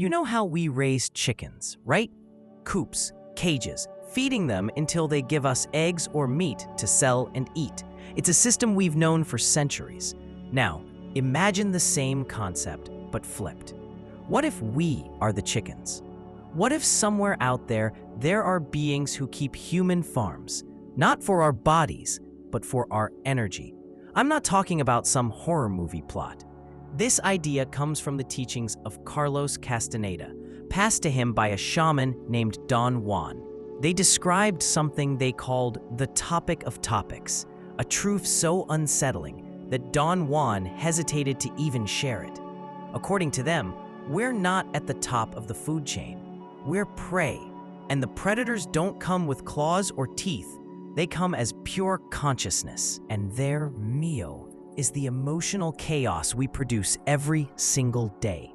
You know how we raise chickens, right? Coops, cages, feeding them until they give us eggs or meat to sell and eat. It's a system we've known for centuries. Now, imagine the same concept, but flipped. What if we are the chickens? What if somewhere out there are beings who keep human farms, not for our bodies, but for our energy? I'm not talking about some horror movie plot. This idea comes from the teachings of Carlos Castaneda, passed to him by a shaman named Don Juan. They described something they called the topic of topics, a truth so unsettling that Don Juan hesitated to even share it. According to them, we're not at the top of the food chain. We're prey, and the predators don't come with claws or teeth. They come as pure consciousness, and their meal is the emotional chaos we produce every single day.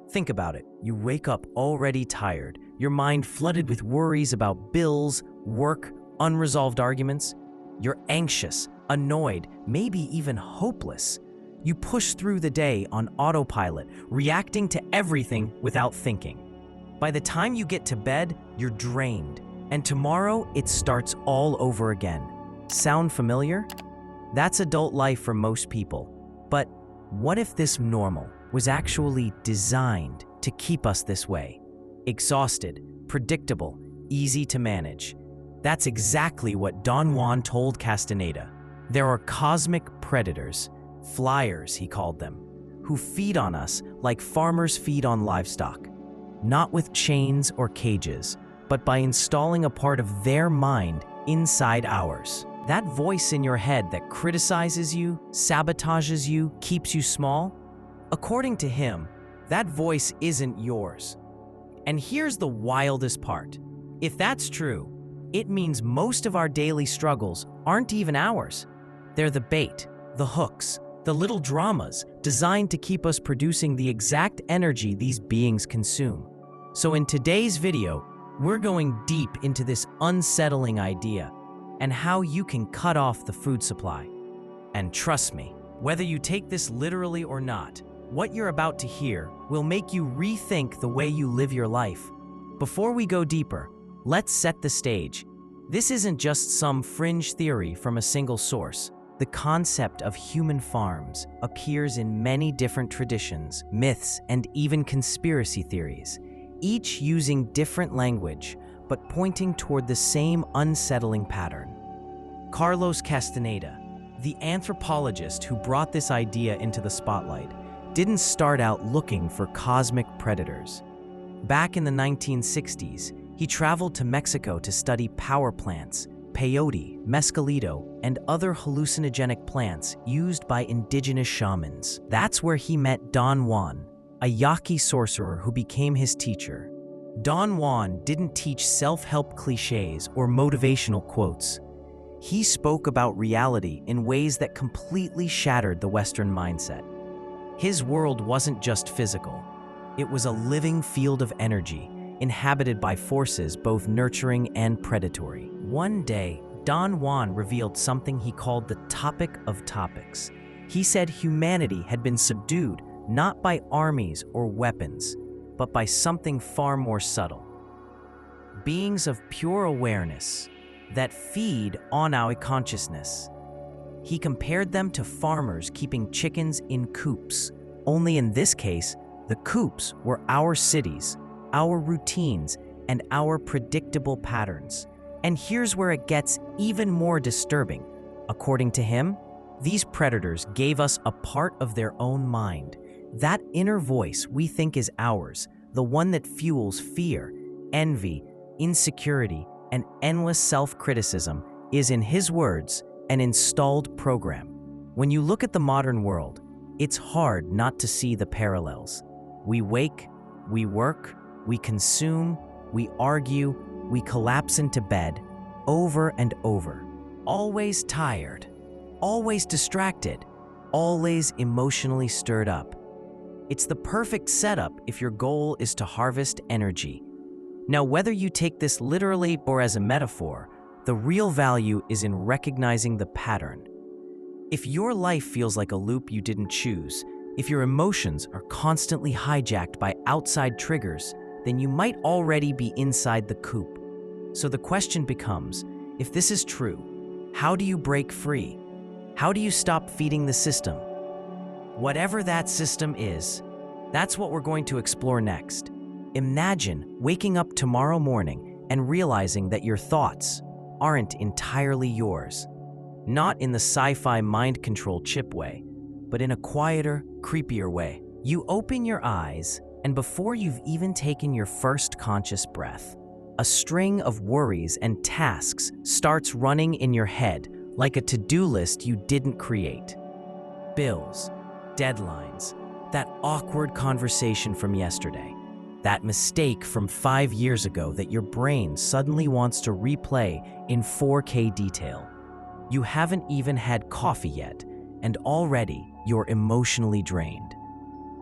Think about it. You wake up already tired, your mind flooded with worries about bills, work, unresolved arguments. You're anxious, annoyed, maybe even hopeless. You push through the day on autopilot, reacting to everything without thinking. By the time you get to bed, you're drained, and tomorrow it starts all over again. Sound familiar? That's adult life for most people. But what if this normal was actually designed to keep us this way? Exhausted, predictable, easy to manage. That's exactly what Don Juan told Castaneda. There are cosmic predators, flyers he called them, who feed on us like farmers feed on livestock. Not with chains or cages, but by installing a part of their mind inside ours. That voice in your head that criticizes you, sabotages you, keeps you small, according to him, that voice isn't yours. And here's the wildest part. If that's true, it means most of our daily struggles aren't even ours. They're the bait, the hooks, the little dramas designed to keep us producing the exact energy these beings consume. So in today's video, we're going deep into this unsettling idea and how you can cut off the food supply. And trust me, whether you take this literally or not, what you're about to hear will make you rethink the way you live your life. Before we go deeper, let's set the stage. This isn't just some fringe theory from a single source. The concept of human farms appears in many different traditions, myths, and even conspiracy theories, each using different language, but pointing toward the same unsettling pattern. Carlos Castaneda, the anthropologist who brought this idea into the spotlight, didn't start out looking for cosmic predators. Back in the 1960s, he traveled to Mexico to study power plants, peyote, mescalito, and other hallucinogenic plants used by indigenous shamans. That's where he met Don Juan, a Yaqui sorcerer who became his teacher. Don Juan didn't teach self-help cliches or motivational quotes. He spoke about reality in ways that completely shattered the Western mindset. His world wasn't just physical. It was a living field of energy, inhabited by forces both nurturing and predatory. One day, Don Juan revealed something he called the topic of topics. He said humanity had been subdued not by armies or weapons, but by something far more subtle. Beings of pure awareness that feed on our consciousness. He compared them to farmers keeping chickens in coops, only in this case, the coops were our cities, our routines, and our predictable patterns. And here's where it gets even more disturbing. According to him, these predators gave us a part of their own mind. That inner voice we think is ours, the one that fuels fear, envy, insecurity, and endless self-criticism, is, in his words, an installed program. When you look at the modern world, it's hard not to see the parallels. We wake, we work, we consume, we argue, we collapse into bed, over and over. Always tired, always distracted, always emotionally stirred up. It's the perfect setup if your goal is to harvest energy. Now, whether you take this literally or as a metaphor, the real value is in recognizing the pattern. If your life feels like a loop you didn't choose, If your emotions are constantly hijacked by outside triggers, then you might already be inside the coop. So the question becomes, if this is true, how do you break free? How do you stop feeding the system? Whatever that system is, that's what we're going to explore next. Imagine waking up tomorrow morning and realizing that your thoughts aren't entirely yours. Not in the sci-fi mind control chip way, but in a quieter, creepier way. You open your eyes, and before you've even taken your first conscious breath, a string of worries and tasks starts running in your head like a to-do list you didn't create. Bills, deadlines, that awkward conversation from yesterday, that mistake from 5 years ago that your brain suddenly wants to replay in 4K detail. You haven't even had coffee yet, and already you're emotionally drained.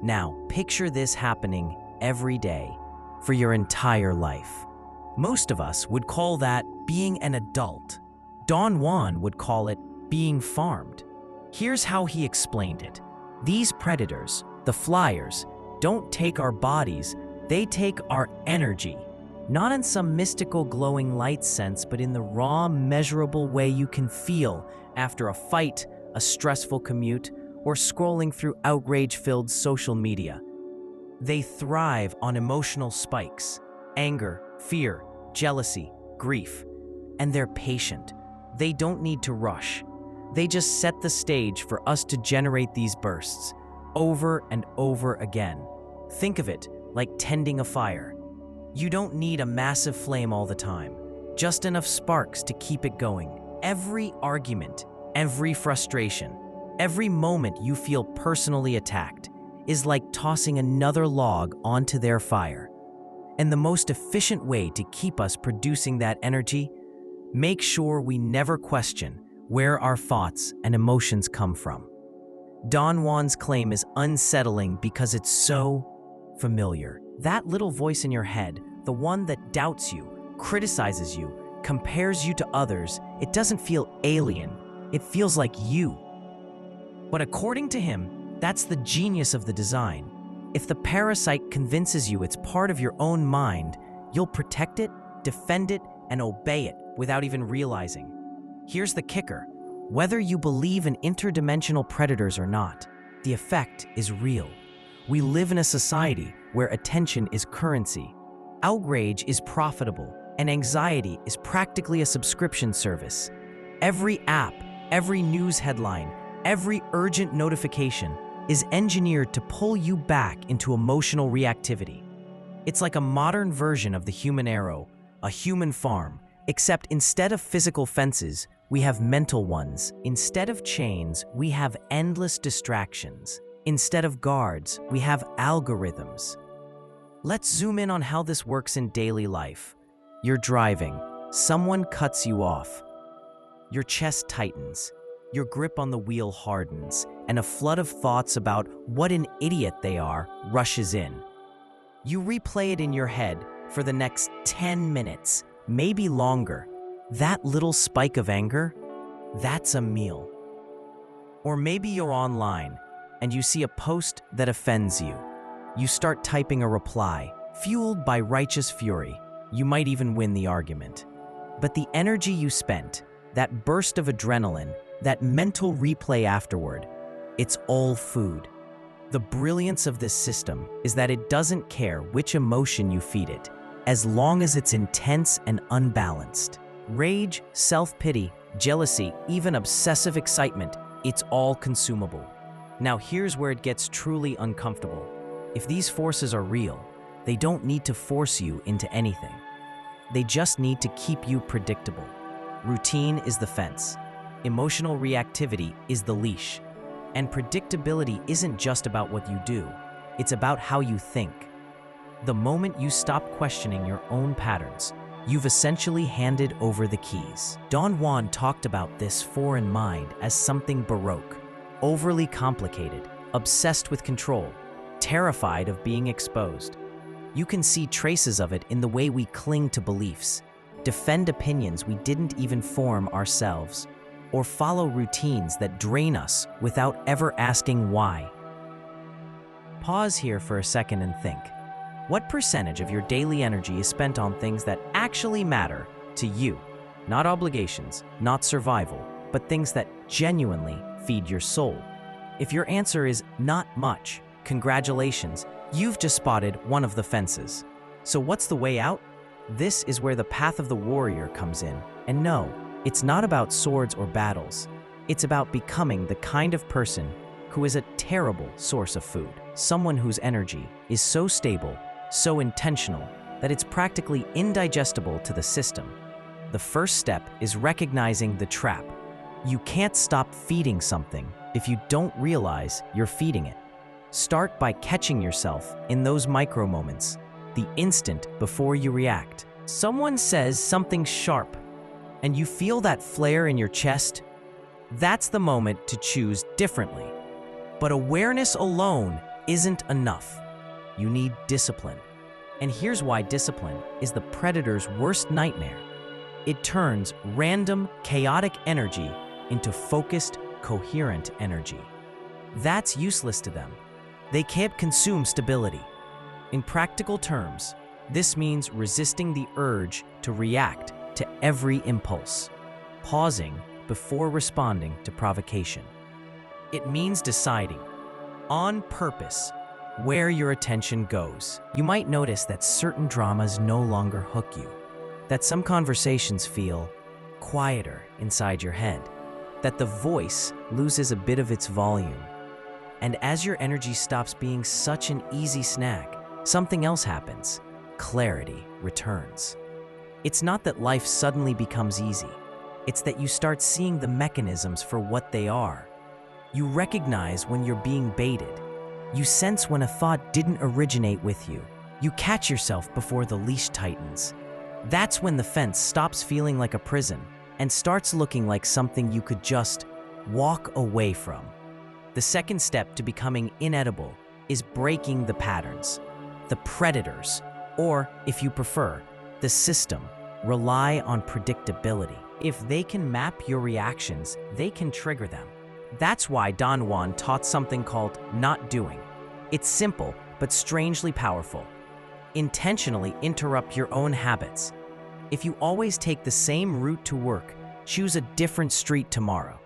Now, picture this happening every day for your entire life. Most of us would call that being an adult. Don Juan would call it being farmed. Here's how he explained it. These predators, the flyers, don't take our bodies, they take our energy. Not in some mystical glowing light sense, but in the raw, measurable way you can feel after a fight, a stressful commute, or scrolling through outrage-filled social media. They thrive on emotional spikes, anger, fear, jealousy, grief, and they're patient. They don't need to rush. They just set the stage for us to generate these bursts, over and over again. Think of it like tending a fire. You don't need a massive flame all the time, just enough sparks to keep it going. Every argument, every frustration, every moment you feel personally attacked is like tossing another log onto their fire. And the most efficient way to keep us producing that energy, make sure we never question where our thoughts and emotions come from. Don Juan's claim is unsettling because it's so familiar. That little voice in your head, the one that doubts you, criticizes you, compares you to others, it doesn't feel alien. It feels like you. But according to him, that's the genius of the design. If the parasite convinces you it's part of your own mind, you'll protect it, defend it, and obey it without even realizing. Here's the kicker. Whether you believe in interdimensional predators or not, the effect is real. We live in a society where attention is currency, outrage is profitable, and anxiety is practically a subscription service. Every app, every news headline, every urgent notification is engineered to pull you back into emotional reactivity. It's like a modern version of the human arrow, a human farm, except instead of physical fences, we have mental ones. Instead of chains, we have endless distractions. Instead of guards, we have algorithms. Let's zoom in on how this works in daily life. You're driving, someone cuts you off. Your chest tightens, your grip on the wheel hardens, and a flood of thoughts about what an idiot they are rushes in. You replay it in your head for the next 10 minutes, maybe longer. That little spike of anger, that's a meal. Or maybe you're online and you see a post that offends you. You start typing a reply, fueled by righteous fury. You might even win the argument. But the energy you spent, that burst of adrenaline, that mental replay afterward, it's all food. The brilliance of this system is that it doesn't care which emotion you feed it, as long as it's intense and unbalanced. Rage, self-pity, jealousy, even obsessive excitement, it's all consumable. Now here's where it gets truly uncomfortable. If these forces are real, they don't need to force you into anything. They just need to keep you predictable. Routine is the fence. Emotional reactivity is the leash. And predictability isn't just about what you do, it's about how you think. The moment you stop questioning your own patterns, you've essentially handed over the keys. Don Juan talked about this foreign mind as something baroque, overly complicated, obsessed with control, terrified of being exposed. You can see traces of it in the way we cling to beliefs, defend opinions we didn't even form ourselves, or follow routines that drain us without ever asking why. Pause here for a second and think. What percentage of your daily energy is spent on things that actually matter to you? Not obligations, not survival, but things that genuinely feed your soul. If your answer is not much, congratulations, you've just spotted one of the fences. So what's the way out? This is where the path of the warrior comes in. And no, it's not about swords or battles. It's about becoming the kind of person who is a terrible source of food. Someone whose energy is so stable, so intentional, that it's practically indigestible to the system. The first step is recognizing the trap. You can't stop feeding something if you don't realize you're feeding it. Start by catching yourself in those micro moments, the instant before you react. Someone says something sharp, and you feel that flare in your chest. That's the moment to choose differently. But awareness alone isn't enough. You need discipline. And here's why discipline is the predator's worst nightmare. It turns random, chaotic energy into focused, coherent energy. That's useless to them. They can't consume stability. In practical terms, this means resisting the urge to react to every impulse, pausing before responding to provocation. It means deciding, on purpose, where your attention goes. You might notice that certain dramas no longer hook you, that some conversations feel quieter inside your head, that the voice loses a bit of its volume. And as your energy stops being such an easy snack, something else happens. Clarity returns. It's not that life suddenly becomes easy. It's that you start seeing the mechanisms for what they are. You recognize when you're being baited. You sense when a thought didn't originate with you. You catch yourself before the leash tightens. That's when the fence stops feeling like a prison and starts looking like something you could just walk away from. The second step to becoming inedible is breaking the patterns. The predators, or if you prefer, the system, rely on predictability. If they can map your reactions, they can trigger them. That's why Don Juan taught something called not doing. It's simple, but strangely powerful. Intentionally interrupt your own habits. If you always take the same route to work, choose a different street tomorrow.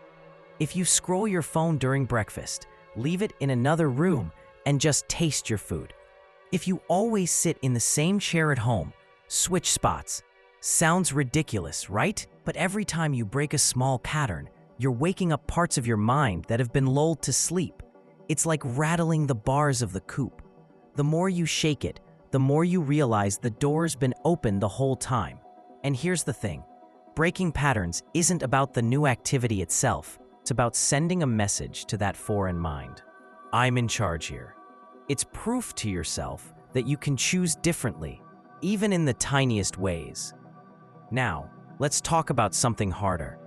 If you scroll your phone during breakfast, leave it in another room and just taste your food. If you always sit in the same chair at home, switch spots. Sounds ridiculous, right? But every time you break a small pattern, you're waking up parts of your mind that have been lulled to sleep. It's like rattling the bars of the coop. The more you shake it, the more you realize the door's been open the whole time. And here's the thing. Breaking patterns isn't about the new activity itself. It's about sending a message to that foreign mind. I'm in charge here. It's proof to yourself that you can choose differently, even in the tiniest ways. Now, let's talk about something harder.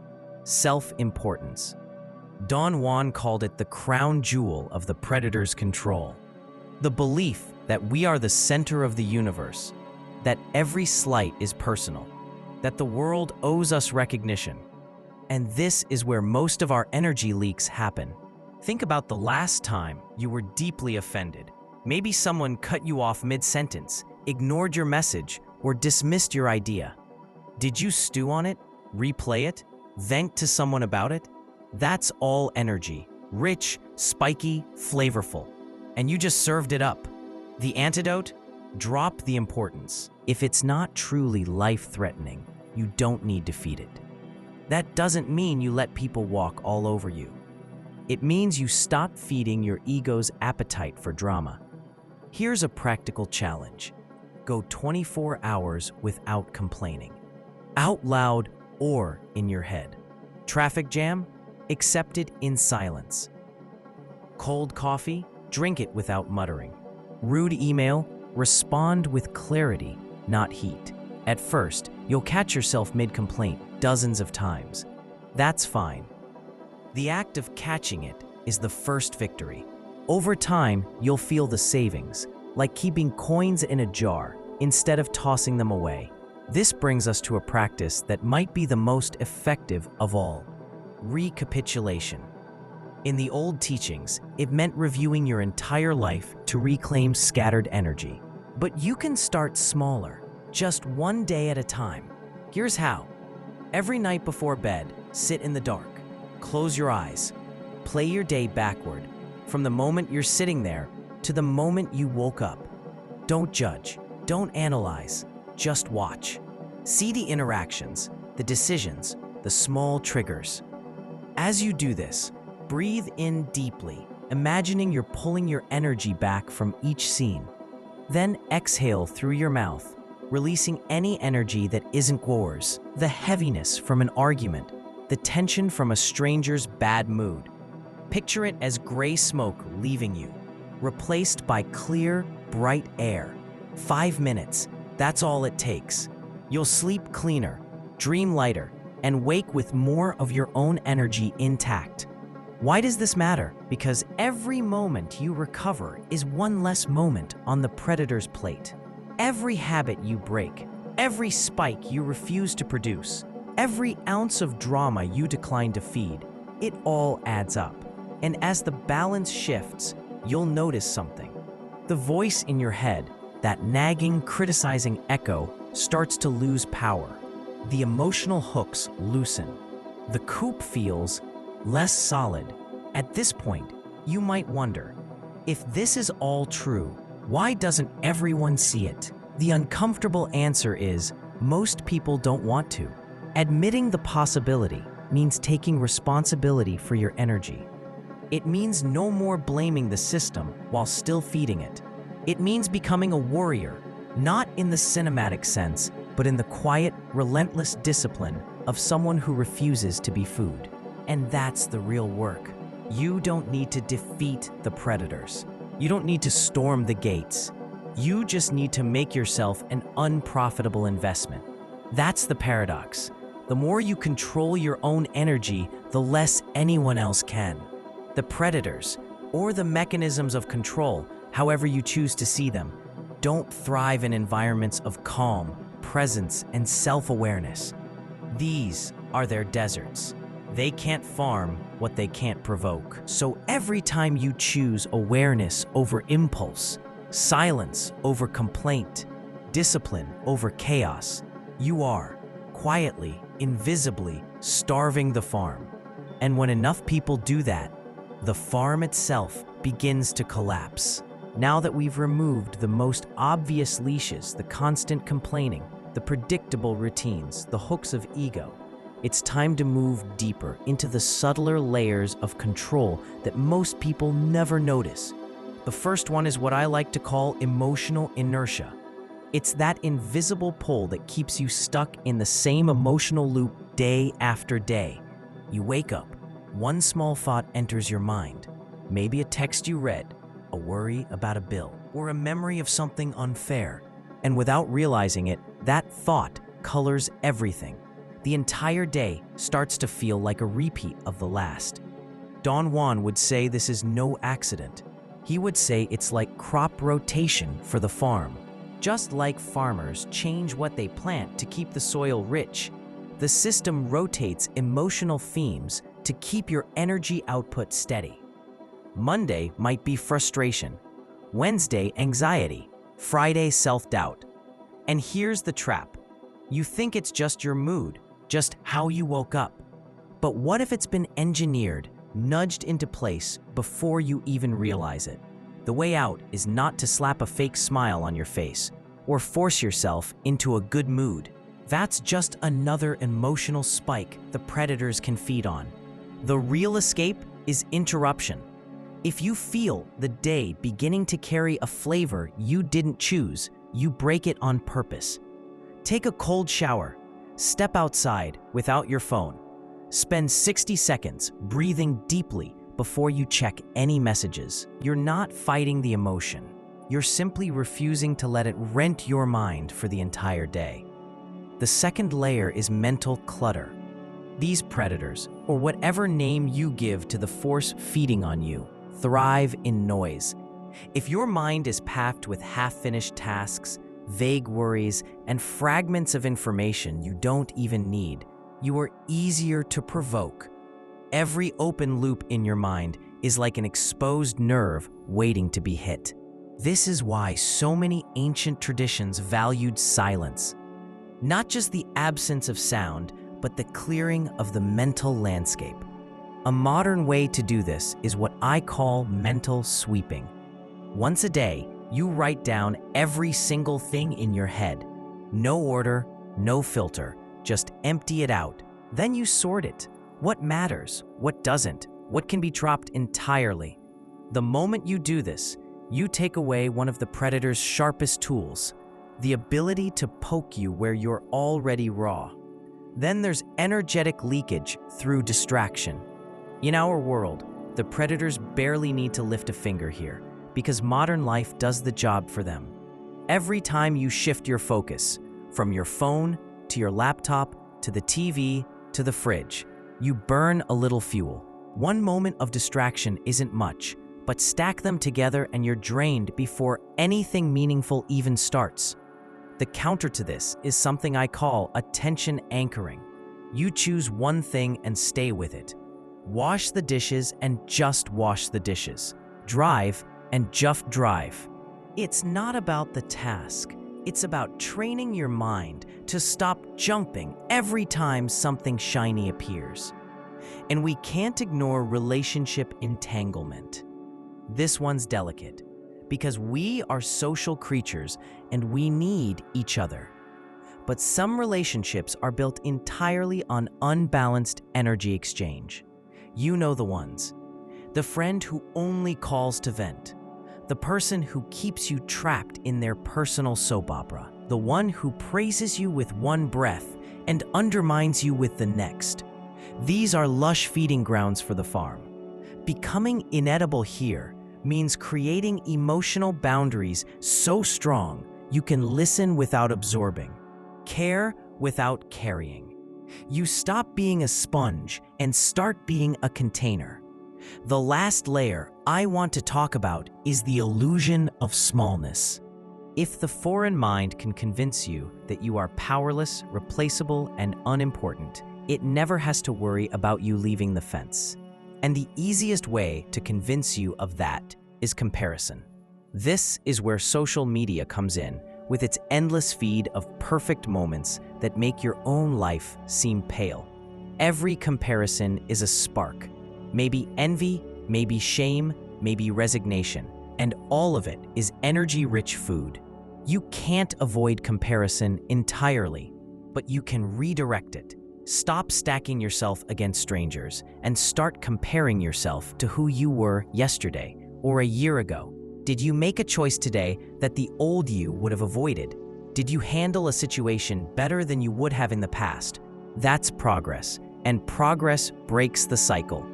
Self-importance. Don Juan called it the crown jewel of the predator's control. The belief that we are the center of the universe, that every slight is personal, that the world owes us recognition. And this is where most of our energy leaks happen. Think about the last time you were deeply offended. Maybe someone cut you off mid-sentence, ignored your message, or dismissed your idea. Did you stew on it, replay it, vent to someone about it? That's all energy, rich, spiky, flavorful. And you just served it up. The antidote? Drop the importance. If it's not truly life-threatening, you don't need to feed it. That doesn't mean you let people walk all over you. It means you stop feeding your ego's appetite for drama. Here's a practical challenge. Go 24 hours without complaining. Out loud or in your head. Traffic jam? Accept it in silence. Cold coffee? Drink it without muttering. Rude email? Respond with clarity, not heat. At first, you'll catch yourself mid-complaint dozens of times. That's fine. The act of catching it is the first victory. Over time, you'll feel the savings, like keeping coins in a jar instead of tossing them away. This brings us to a practice that might be the most effective of all: recapitulation. In the old teachings, it meant reviewing your entire life to reclaim scattered energy. But you can start smaller, just one day at a time. Here's how. Every night before bed, sit in the dark. Close your eyes. Play your day backward, from the moment you're sitting there to the moment you woke up. Don't judge. Don't analyze. Just watch. See the interactions, the decisions, the small triggers. As you do this, breathe in deeply, imagining you're pulling your energy back from each scene. Then exhale through your mouth, releasing any energy that isn't yours, the heaviness from an argument, the tension from a stranger's bad mood. Picture it as gray smoke leaving you, replaced by clear, bright air. 5 minutes, that's all it takes. You'll sleep cleaner, dream lighter, and wake with more of your own energy intact. Why does this matter? Because every moment you recover is one less moment on the predator's plate. Every habit you break, every spike you refuse to produce, every ounce of drama you decline to feed, it all adds up. And as the balance shifts, you'll notice something. The voice in your head, that nagging, criticizing echo, starts to lose power. The emotional hooks loosen. The coop feels less solid. At this point, you might wonder, if this is all true, why doesn't everyone see it? The uncomfortable answer is, most people don't want to. Admitting the possibility means taking responsibility for your energy. It means no more blaming the system while still feeding it. It means becoming a warrior, not in the cinematic sense, but in the quiet, relentless discipline of someone who refuses to be food. And that's the real work. You don't need to defeat the predators. You don't need to storm the gates. You just need to make yourself an unprofitable investment. That's the paradox. The more you control your own energy, the less anyone else can. The predators, or the mechanisms of control, however you choose to see them, don't thrive in environments of calm, presence, and self-awareness. These are their deserts. They can't farm what they can't provoke. So every time you choose awareness over impulse, silence over complaint, discipline over chaos, you are, quietly, invisibly, starving the farm. And when enough people do that, the farm itself begins to collapse. Now that we've removed the most obvious leashes, the constant complaining, the predictable routines, the hooks of ego, it's time to move deeper into the subtler layers of control that most people never notice. The first one is what I like to call emotional inertia. It's that invisible pull that keeps you stuck in the same emotional loop day after day. You wake up, one small thought enters your mind. Maybe a text you read, a worry about a bill, or a memory of something unfair. And without realizing it, that thought colors everything. The entire day starts to feel like a repeat of the last. Don Juan would say this is no accident. He would say it's like crop rotation for the farm. Just like farmers change what they plant to keep the soil rich, the system rotates emotional themes to keep your energy output steady. Monday might be frustration, Wednesday anxiety, Friday self-doubt. And here's the trap. You think it's just your mood, just how you woke up. But what if it's been engineered, nudged into place before you even realize it? The way out is not to slap a fake smile on your face or force yourself into a good mood. That's just another emotional spike the predators can feed on. The real escape is interruption. If you feel the day beginning to carry a flavor you didn't choose, you break it on purpose. Take a cold shower. Step outside without your phone. Spend 60 seconds breathing deeply before you check any messages. You're not fighting the emotion. You're simply refusing to let it rent your mind for the entire day. The second layer is mental clutter. These predators, or whatever name you give to the force feeding on you, thrive in noise. If your mind is packed with half-finished tasks, vague worries, and fragments of information you don't even need, you are easier to provoke. Every open loop in your mind is like an exposed nerve waiting to be hit. This is why so many ancient traditions valued silence. Not just the absence of sound, but the clearing of the mental landscape. A modern way to do this is what I call mental sweeping. Once a day, you write down every single thing in your head. No order, no filter, just empty it out. Then you sort it. What matters? What doesn't? What can be dropped entirely? The moment you do this, you take away one of the predator's sharpest tools, the ability to poke you where you're already raw. Then there's energetic leakage through distraction. In our world, the predators barely need to lift a finger here, because modern life does the job for them. Every time you shift your focus, from your phone to your laptop to the TV to the fridge, you burn a little fuel. One moment of distraction isn't much, but stack them together and you're drained before anything meaningful even starts. The counter to this is something I call attention anchoring. You choose one thing and stay with it. Wash the dishes and just wash the dishes. Drive and just drive. It's not about the task. It's about training your mind to stop jumping every time something shiny appears. And we can't ignore relationship entanglement. This one's delicate, because we are social creatures and we need each other. But some relationships are built entirely on unbalanced energy exchange. You know the ones. The friend who only calls to vent. The person who keeps you trapped in their personal soap opera. The one who praises you with one breath and undermines you with the next. These are lush feeding grounds for the farm. Becoming inedible here means creating emotional boundaries so strong you can listen without absorbing, care without carrying. You stop being a sponge and start being a container. The last layer I want to talk about is the illusion of smallness. If the foreign mind can convince you that you are powerless, replaceable, and unimportant, it never has to worry about you leaving the fence. And the easiest way to convince you of that is comparison. This is where social media comes in, with its endless feed of perfect moments that make your own life seem pale. Every comparison is a spark. Maybe envy, maybe shame, maybe resignation, and all of it is energy-rich food. You can't avoid comparison entirely, but you can redirect it. Stop stacking yourself against strangers and start comparing yourself to who you were yesterday or a year ago. Did you make a choice today that the old you would have avoided? Did you handle a situation better than you would have in the past? That's progress, and progress breaks the cycle.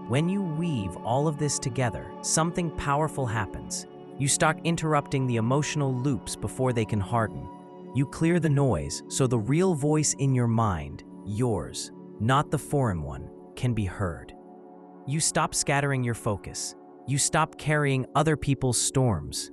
When you weave all of this together, something powerful happens. You start interrupting the emotional loops before they can harden. You clear the noise so the real voice in your mind, yours, not the foreign one, can be heard. You stop scattering your focus. You stop carrying other people's storms.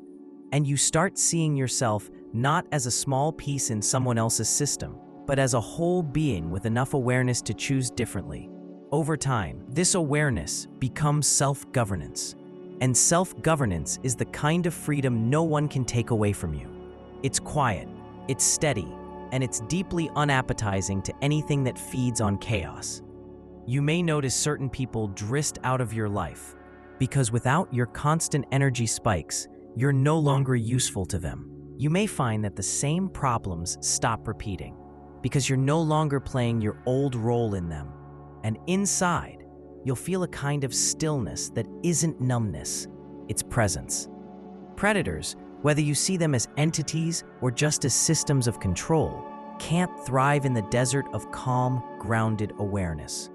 And you start seeing yourself not as a small piece in someone else's system, but as a whole being with enough awareness to choose differently. Over time, this awareness becomes self-governance. And self-governance is the kind of freedom no one can take away from you. It's quiet, it's steady, and it's deeply unappetizing to anything that feeds on chaos. You may notice certain people drift out of your life, because without your constant energy spikes, you're no longer useful to them. You may find that the same problems stop repeating, because you're no longer playing your old role in them. And inside, you'll feel a kind of stillness that isn't numbness, it's presence. Predators, whether you see them as entities or just as systems of control, can't thrive in the desert of calm, grounded awareness.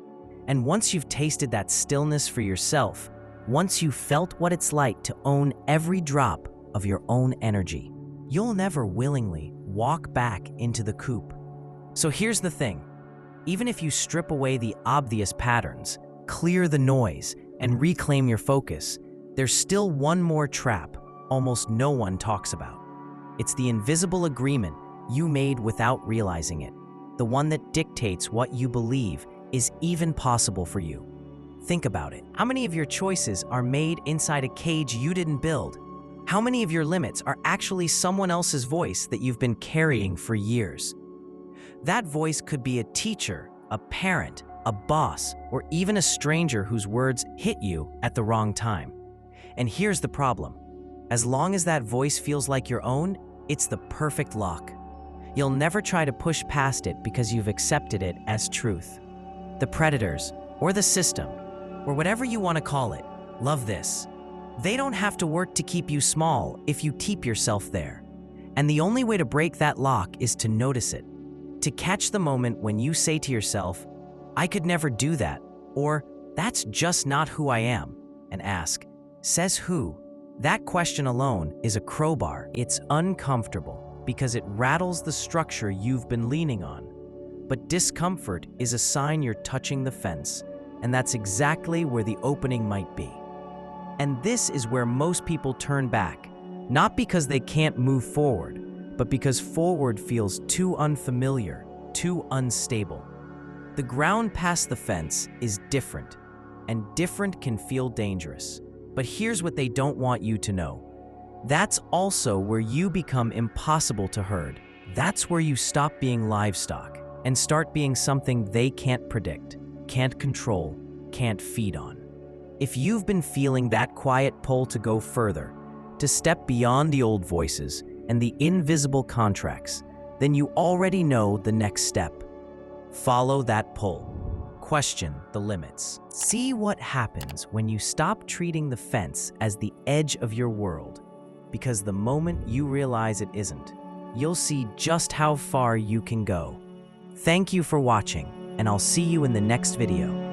And once you've tasted that stillness for yourself, once you've felt what it's like to own every drop of your own energy, you'll never willingly walk back into the coop. So here's the thing. Even if you strip away the obvious patterns, clear the noise, and reclaim your focus, there's still one more trap almost no one talks about. It's the invisible agreement you made without realizing it, the one that dictates what you believe is even possible for you. Think about it. How many of your choices are made inside a cage you didn't build? How many of your limits are actually someone else's voice that you've been carrying for years? That voice could be a teacher, a parent, a boss, or even a stranger whose words hit you at the wrong time. And here's the problem. As long as that voice feels like your own, it's the perfect lock. You'll never try to push past it because you've accepted it as truth. The predators, or the system, or whatever you want to call it, love this. They don't have to work to keep you small if you keep yourself there. And the only way to break that lock is to notice it. To catch the moment when you say to yourself, I could never do that, or that's just not who I am, and ask, says who? That question alone is a crowbar. It's uncomfortable because it rattles the structure you've been leaning on. But discomfort is a sign you're touching the fence, and that's exactly where the opening might be. And this is where most people turn back, not because they can't move forward, but because forward feels too unfamiliar, too unstable. The ground past the fence is different, and different can feel dangerous. But here's what they don't want you to know. That's also where you become impossible to herd. That's where you stop being livestock and start being something they can't predict, can't control, can't feed on. If you've been feeling that quiet pull to go further, to step beyond the old voices and the invisible contracts, then you already know the next step. Follow that pull. Question the limits. See what happens when you stop treating the fence as the edge of your world, because the moment you realize it isn't, you'll see just how far you can go. Thank you for watching, and I'll see you in the next video.